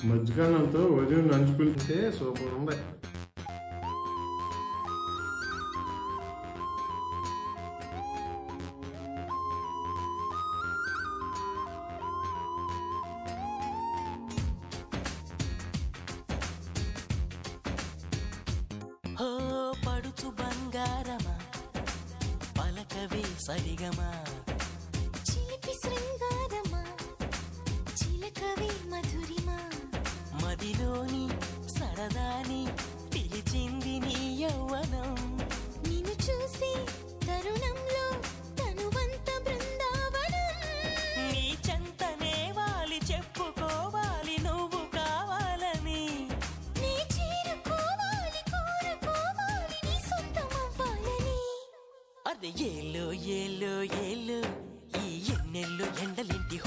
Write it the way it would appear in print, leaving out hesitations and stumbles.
మధ్యకాలంతో ఉదయం నంచుకుంటే సూపర్ ఉంది. పడుచు బంగారమా పలకవే సరిగమా చిలిపి శృంగారమా చిలకవే మధురిమా మదిలోని సరదాని పిలిచింది నీ యౌవనం నిన్ను చూసి తరుణంలో తనువంత బృందావనం నీ చెంతనే వాలి చెప్పుకోవాలి నువ్వు కావాలని నీ చేరుకోవాలి కోరుకోవాలి నీ సొంతమవ్వాలని అదే ఏలో ఏలో ఏలో ఈ ఎన్నెల్లో ఎండలింటి